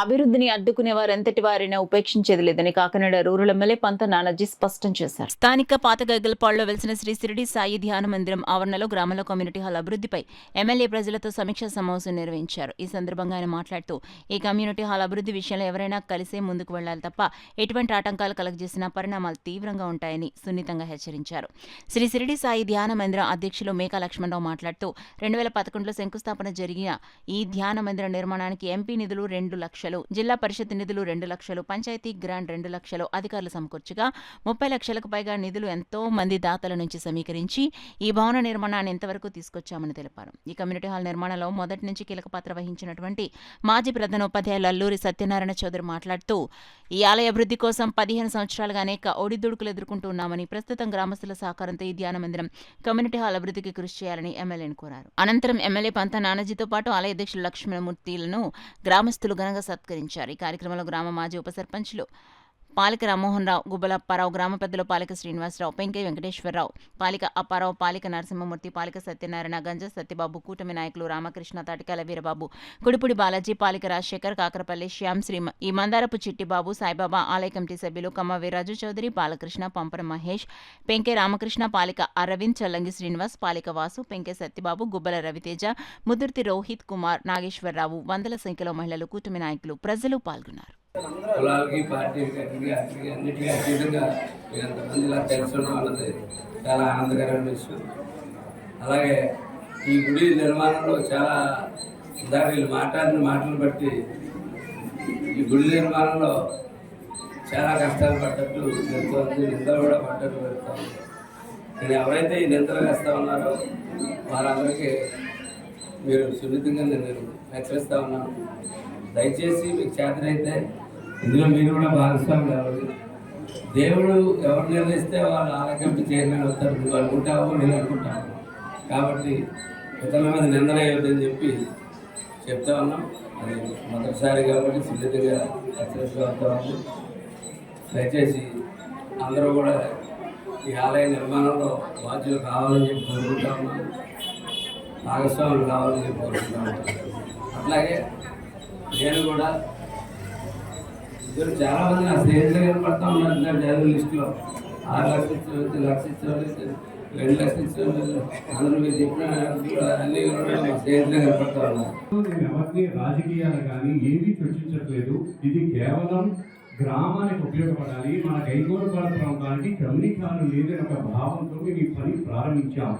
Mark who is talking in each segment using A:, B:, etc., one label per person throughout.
A: అభివృద్ధిని అడ్డుకునే వారెంతటి వారైనా ఉపేక్షించేది లేదని కాకినాడ రూరల్ ఎమ్మెల్యే పంత నానాజీ స్పష్టం చేశారు. స్థానిక పాత గగ్గలపాడులో వెలిసిన శ్రీ షిరిడి సాయి ధ్యాన మందిరం ఆవరణలో గ్రామంలో కమ్యూనిటీ హాల్ అభివృద్ధిపై ఎమ్మెల్యే ప్రజలతో సమీక్షా సమావేశం నిర్వహించారు. ఈ సందర్భంగా ఆయన మాట్లాడుతూ ఈ కమ్యూనిటీ హాల్ అభివృద్ధి విషయంలో ఎవరైనా కలిసే ముందుకు వెళ్లాలి తప్ప ఎటువంటి ఆటంకాలు కలగజేసినా పరిణామాలు తీవ్రంగా ఉంటాయని సున్నితంగా హెచ్చరించారు. శ్రీ షిరిడి సాయి ధ్యాన మందిరం అధ్యక్షులు మేకా లక్ష్మణరావు మాట్లాడుతూ 2011లో శంకుస్థాపన జరిగిన ఈ ధ్యాన మందిర నిర్మాణానికి ఎంపీ నిధులు 2 లక్షలు, జిల్లా పరిషత్ నిధులు 2 లక్షలు, పంచాయతీ గ్రాంట్ 2 లక్షలు అధికారులు సమకూర్చగా 30 లక్షలకు పైగా నిధులు ఎంతో మంది దాతల నుంచి సమీకరించి ఈ భవన నిర్మాణాన్ని ఇంతవరకు తీసుకొచ్చామని తెలిపారు. ఈ కమ్యూనిటీ హాల్ నిర్మాణంలో మొదటి నుంచి కీలక పాత్ర వహించినటువంటి మాజీ ప్రధానోపాధ్యాయులు అల్లూరి సత్యనారాయణ చౌదరి మాట్లాడుతూ ఈ ఆలయ అభివృద్ధి కోసం 15 సంవత్సరాలుగా అనేక ఒడిదుడుకులు ఎదుర్కొంటున్నామని, ప్రస్తుతం గ్రామస్తుల సహకారంతో ఈ ధ్యాన మందిరం కమ్యూనిటీ హాల్ అభివృద్ధికి కృషి చేయాలని ఎమ్మెల్యేను కోరారు. అనంతరం ఎమ్మెల్యే పంత నానాజీతో పాటు ఆలయ అధ్యక్షులు లక్ష్మణమూర్తిలను గ్రామస్తులు ఘనంగా సత్కరించారు. ఈ కార్యక్రమంలో గ్రామ మాజీ ఉప సర్పంచ్లు పాలిక రామ్మోహన్ రావు, గుబ్బలప్పారావు, గ్రామ పెద్దలు పాలిక శ్రీనివాసరావు, పెంకే వెంకటేశ్వరరావు, పాలిక అప్పారావు, పాలిక నరసింహమూర్తి, పాలిక సత్యనారాయణ, గంజ సత్యబాబు, కూటమి నాయకులు రామకృష్ణ, తాటికాల వీరబాబు, కుడిపుడి బాలాజీ, పాలిక రాజశేఖర్, కాకరపల్లి శ్యామ్, శ్రీ ఈ మందారపు చిట్టిబాబు, సాయిబాబా, ఆలయ కమిటీ సభ్యులు కమ్మ వీరాజు చౌదరి, బాలకృష్ణ, పంపర మహేష్, పెంకే రామకృష్ణ, పాలిక అరవింద్, చల్లంగి శ్రీనివాస్, పాలిక వాసు, పెంకే సత్యబాబు, గుబ్బల రవితేజ, ముదుర్తి రోహిత్ కుమార్, నాగేశ్వరరావు, వందల సంఖ్యలో మహిళలు, కూటమి నాయకులు, ప్రజలు పాల్గొన్నారు.
B: కులాలకి పార్టీలకి అన్నిటికీ అతీతంగా ఎంతమంది ఇలా తెలుసుకోవడం అన్నది చాలా ఆనందకరమైన విషయం. అలాగే ఈ గుడి నిర్మాణంలో చాలా వీళ్ళు మాట్లాడిన మాటలు బట్టి ఈ గుడి నిర్మాణంలో చాలా కష్టాలు పడ్డట్టు జరుగుతుంది, నిందలు కూడా పడ్డట్టు పెడతాం. నేను ఎవరైతే ఈ నిందలు వేస్తూ ఉన్నారో వారందరికీ మీరు సున్నితంగా నేను హెచ్చరిస్తూ ఉన్నాను. దయచేసి మీకు చేతనైతే ఇందులో మీరు కూడా భాగస్వాములు అవ్వాలి. దేవుడు ఎవరు నిర్ణయిస్తే వాళ్ళు ఆలయంకి చైర్మన్ అవుతారు. నువ్వు అనుకుంటావు, నేను అనుకుంటాను. కాబట్టి ఇతరుల మీద నిందలేయొద్దని చెప్పి చెప్తా ఉన్నాం. అది మొదటిసారి కాబట్టి సున్నితంగా హెచ్చరిస్తూ అవుతాము. దయచేసి అందరూ కూడా ఈ ఆలయ నిర్మాణంలో బాధ్యులు కావాలని చెప్పి కోరుకుంటా ఉన్నాం, భాగస్వాములు కావాలని చెప్పి కోరుకుంటా ఉన్నాం. అట్లాగే నేను కూడా ఇద్దరు చాలామంది నా స్నేహితులు కనపడతా ఉన్నారు. ఇద్దరు జర్నలిస్టులో 6 లక్షలు ఇచ్చేవాళ్ళు, 1 లక్ష ఇచ్చేవాళ్ళు, 2 లక్షలు ఇచ్చేవాళ్ళు, అందరూ మీరు చెప్పిన అన్ని మా స్నేహితులే కనపడతా ఉన్నారు.
C: నేను ఎవరిని రాజకీయాలు కానీ ఏమీ చర్చించట్లేదు. ఇది కేవలం గ్రామానికి ఉపయోగపడాలి, మన గైగోరపాడ ప్రాంతానికి కమ్యూనికాలు లేదని ఒక భావంతో మేము ఈ పని ప్రారంభించాం.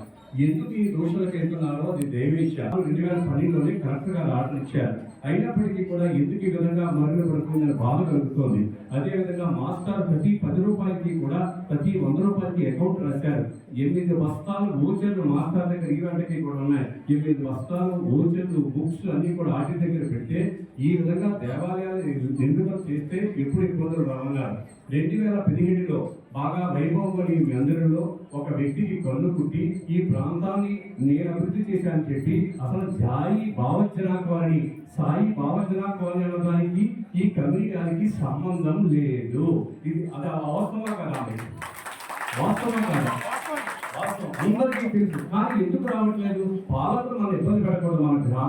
C: ఎందుకు ఈ దోషులకు వెళ్తున్నారో అది దయవేశారు. 2012లోనే కరెక్ట్గా ఆర్డర్ ఇచ్చారు. అయినప్పటికీ కూడా ఎందుకు ఈ విధంగా మరుగున పడుతుందని బాధ కలుగుతోంది. అదేవిధంగా మాస్టర్ ప్రతి 10 రూపాయలకి కూడా ప్రతి 100 రూపాయలకి అకౌంట్ రాశారు. 8 బస్తాలు ఓచర్లు మాస్టర్ దగ్గర ఈ గంటకి కూడా ఉన్నాయి. 8 బస్తాలు ఓచర్లు బుక్స్ అన్ని కూడా ఆటి దగ్గర పెడితే ఈ విధంగా దేవాలయాలు నిండుదల చేస్తే ఎప్పుడు ఇబ్బందులు రావన్నారు. 2017లో బాగా వైభవంగా ఈ మందిరంలో ఒక వ్యక్తికి కన్ను కుట్టి ఈ ప్రాంతాన్ని నేను అభివృద్ధి చేశానని చెప్పి అసలు సాయి భావజన కాలనీ అనడానికి ఈ కమ్యూనిటీకి సంబంధం లేదు. ఇది అది వాస్తవం కదా, వాస్తవం కదా, వాస్తవం అందరికీ తెలుసు. కానీ ఎందుకు రావట్లేదు? పాలకులు మనం ఇబ్బంది పెట్టకూడదు. మన గ్రామం